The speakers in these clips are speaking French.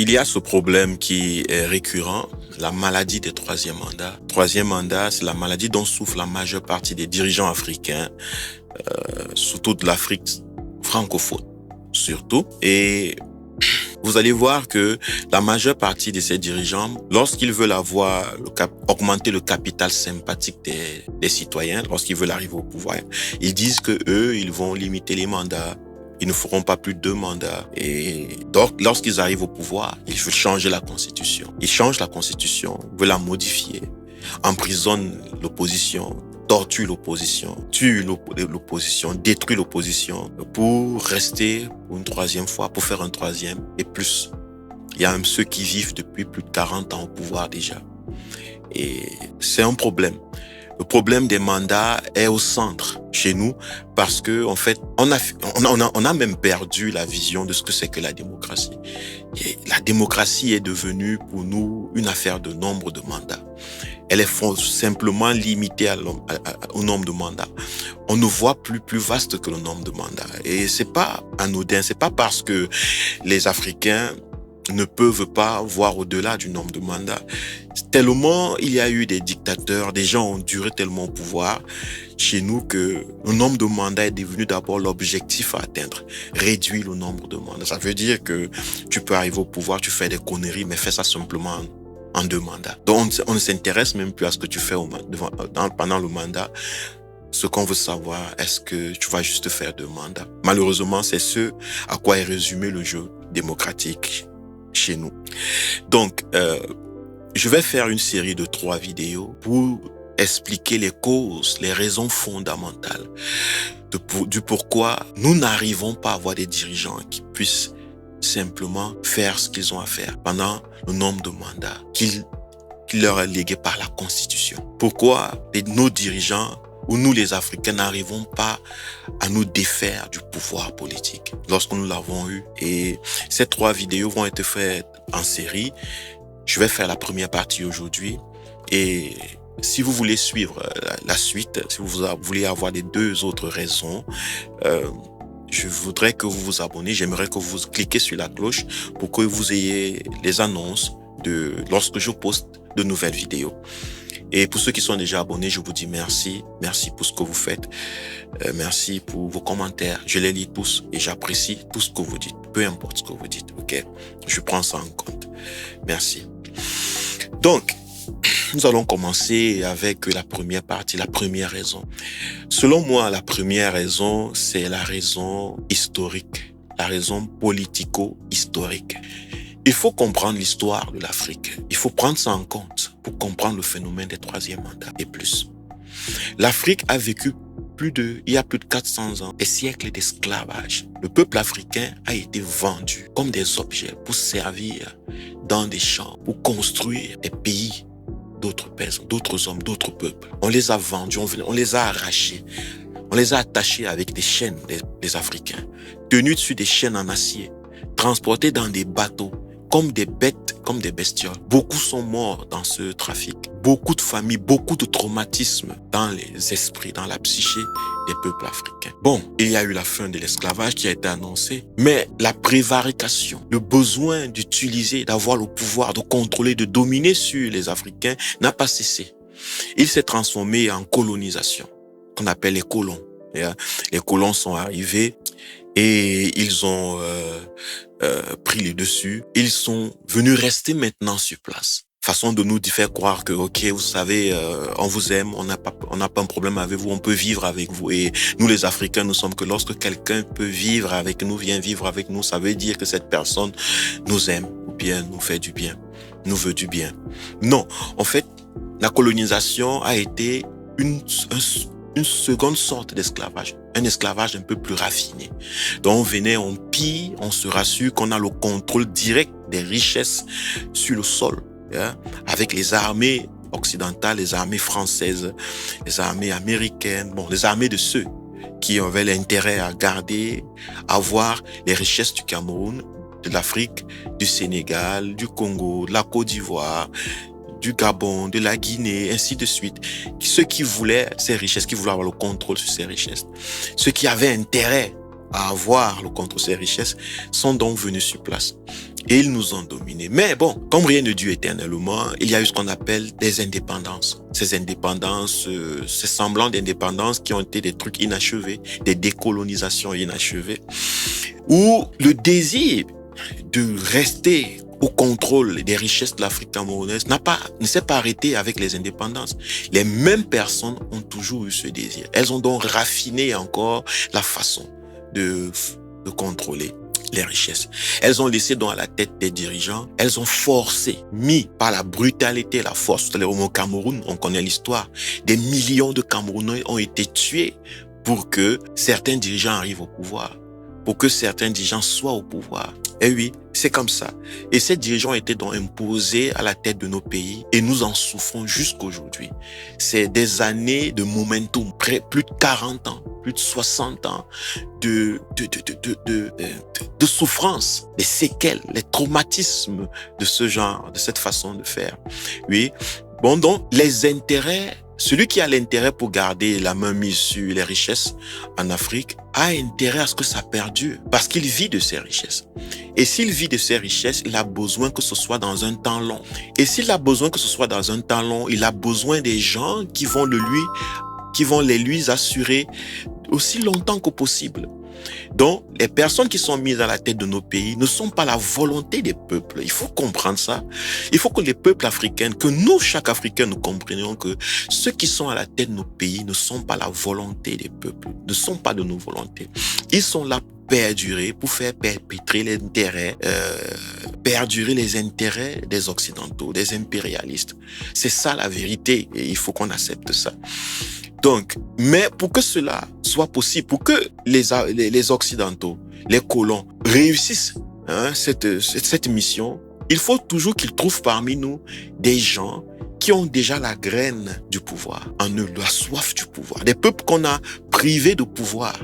il y a ce problème qui est récurrent, la maladie des troisième mandats. Troisième mandat, c'est la maladie dont souffre la majeure partie des dirigeants africains, surtout de l'Afrique francophone, surtout. Et vous allez voir que la majeure partie de ces dirigeants, lorsqu'ils veulent augmenter le capital sympathique des citoyens, lorsqu'ils veulent arriver au pouvoir, ils disent que eux, ils vont limiter les mandats. Ils ne feront pas plus de 2 mandats. Et donc, lorsqu'ils arrivent au pouvoir, ils veulent changer la Constitution. Ils changent la Constitution, veulent la modifier, emprisonnent l'opposition, torturent l'opposition, tuent l'opposition, détruisent l'opposition pour rester pour une troisième fois, pour faire un troisième et plus. Il y a même ceux qui vivent depuis plus de 40 ans au pouvoir déjà. Et c'est un problème. Le problème des mandats est au centre chez nous parce que, en fait, on a même perdu la vision de ce que c'est que la démocratie. Et la démocratie est devenue pour nous une affaire de nombre de mandats. Elle est simplement limitée au nombre de mandats. On ne voit plus vaste que le nombre de mandats. Et c'est pas anodin, c'est pas parce que les Africains ne peuvent pas voir au-delà du nombre de mandats. Tellement il y a eu des dictateurs, des gens ont duré tellement au pouvoir chez nous que le nombre de mandats est devenu d'abord l'objectif à atteindre. Réduire le nombre de mandats. Ça veut dire que tu peux arriver au pouvoir, tu fais des conneries, mais fais ça simplement en 2 mandats. Donc on ne s'intéresse même plus à ce que tu fais pendant le mandat. Ce qu'on veut savoir, est-ce que tu vas juste faire 2 mandats? Malheureusement, c'est ce à quoi est résumé le jeu démocratique chez nous. Donc, je vais faire une série de 3 vidéos pour expliquer les causes, les raisons fondamentales du pourquoi nous n'arrivons pas à avoir des dirigeants qui puissent simplement faire ce qu'ils ont à faire pendant le nombre de mandats qui leur est légué par la Constitution. Pourquoi nos dirigeants ou nous les Africains n'arrivons pas à nous défaire du pouvoir politique lorsque nous l'avons eu. Et ces 3 vidéos vont être faites en série. Je vais faire la première partie aujourd'hui. Et si vous voulez suivre la suite, si vous voulez avoir les 2 autres raisons, je voudrais que vous vous abonnez. J'aimerais que vous cliquez sur la cloche pour que vous ayez les annonces lorsque je poste de nouvelles vidéos. Et pour ceux qui sont déjà abonnés, je vous dis merci. Merci pour ce que vous faites. Merci pour vos commentaires. Je les lis tous et j'apprécie tout ce que vous dites. Peu importe ce que vous dites, ok? Je prends ça en compte. Merci. Donc, nous allons commencer avec la première partie, la première raison. Selon moi, la première raison, c'est la raison historique, la raison politico-historique. Il faut comprendre l'histoire de l'Afrique. Il faut prendre ça en compte pour comprendre le phénomène des 3e mandats et plus. L'Afrique a vécu il y a plus de 400 ans, des siècles d'esclavage. Le peuple africain a été vendu comme des objets pour servir dans des champs, pour construire des pays d'autres personnes, d'autres hommes, d'autres peuples. On les a vendus, on les a arrachés. On les a attachés avec des chaînes, des Africains, tenus dessus des chaînes en acier, transportés dans des bateaux, comme des bêtes, comme des bestioles. Beaucoup sont morts dans ce trafic. Beaucoup de familles, beaucoup de traumatismes dans les esprits, dans la psyché des peuples africains. Bon, il y a eu la fin de l'esclavage qui a été annoncée, mais la prévarication, le besoin d'utiliser, d'avoir le pouvoir, de contrôler, de dominer sur les Africains n'a pas cessé. Il s'est transformé en colonisation, qu'on appelle les colons. Les colons sont arrivés et ils ont pris le dessus. Ils sont venus rester maintenant sur place. Façon de nous faire croire que, ok, vous savez, on vous aime, on n'a pas un problème avec vous, on peut vivre avec vous. Et nous, les Africains, nous sommes que lorsque quelqu'un peut vivre avec nous, vient vivre avec nous, ça veut dire que cette personne nous aime ou bien nous fait du bien, nous veut du bien. Non, en fait, la colonisation a été une seconde sorte d'esclavage, un esclavage un peu plus raffiné. Donc on venait, on pille, on se rassure qu'on a le contrôle direct des richesses sur le sol, avec les armées occidentales, les armées françaises, les armées américaines, les armées de ceux qui avaient l'intérêt à garder, à voir les richesses du Cameroun, de l'Afrique, du Sénégal, du Congo, de la Côte d'Ivoire, du Gabon, de la Guinée, ainsi de suite. Ceux qui voulaient ces richesses, qui voulaient avoir le contrôle sur ces richesses, ceux qui avaient intérêt à avoir le contrôle sur ces richesses, sont donc venus sur place. et ils nous ont dominés. Mais bon, comme rien ne dure éternellement, il y a eu ce qu'on appelle des indépendances. Ces indépendances, ces semblants d'indépendance qui ont été des trucs inachevés, des décolonisations inachevées, où le désir de rester au contrôle des richesses de l'Afrique camerounaise ne s'est pas arrêté avec les indépendances. Les mêmes personnes ont toujours eu ce désir. Elles ont donc raffiné encore la façon de contrôler les richesses. Elles ont laissé donc à la tête des dirigeants, elles ont forcé, mis par la brutalité, la force. Au Cameroun, on connaît l'histoire, des millions de Camerounais ont été tués pour que certains dirigeants arrivent au pouvoir, pour que certains dirigeants soient au pouvoir. Et oui, c'est comme ça. Et ces dirigeants étaient donc imposés à la tête de nos pays et nous en souffrons jusqu'aujourd'hui. C'est des années de momentum, plus de 40 ans, plus de 60 ans de souffrance, des séquelles, les traumatismes de ce genre, de cette façon de faire. Oui. Bon, donc, les intérêts, celui qui a l'intérêt pour garder la main mise sur les richesses en Afrique a intérêt à ce que ça perdure parce qu'il vit de ces richesses. Et s'il vit de ces richesses, il a besoin que ce soit dans un temps long. Et s'il a besoin que ce soit dans un temps long, il a besoin des gens qui vont les lui assurer aussi longtemps que possible. Donc, les personnes qui sont mises à la tête de nos pays ne sont pas la volonté des peuples. Il faut comprendre ça. Il faut que les peuples africains, que nous, chaque Africain, nous comprenions que ceux qui sont à la tête de nos pays ne sont pas la volonté des peuples, ne sont pas de nos volontés. Ils sont là pour perdurer, pour faire perpétrer perdurer les intérêts des Occidentaux, des impérialistes. C'est ça la vérité et il faut qu'on accepte ça. Donc, mais pour que cela soit possible, pour que les Occidentaux, les colons réussissent cette mission, il faut toujours qu'ils trouvent parmi nous des gens qui ont déjà la graine du pouvoir, en eux, la soif du pouvoir. Des peuples qu'on a privés de pouvoir.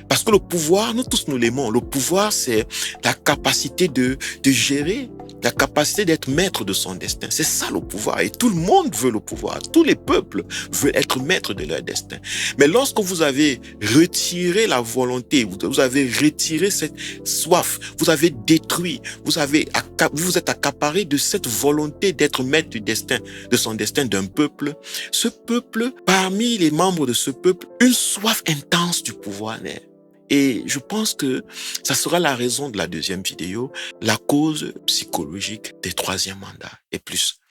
Parce que le pouvoir, nous tous nous l'aimons. Le pouvoir, c'est la capacité de gérer, la capacité d'être maître de son destin. C'est ça le pouvoir. Et tout le monde veut le pouvoir. Tous les peuples veulent être maîtres de leur destin. Mais lorsque vous avez retiré la volonté, vous avez retiré cette soif, vous avez détruit, vous êtes accaparé de cette volonté d'être maître du destin, de son destin d'un peuple. Ce peuple, parmi les membres de ce peuple, une soif intense du pouvoir naît. Et je pense que ça sera la raison de la deuxième vidéo, la cause psychologique des troisièmes mandats et plus.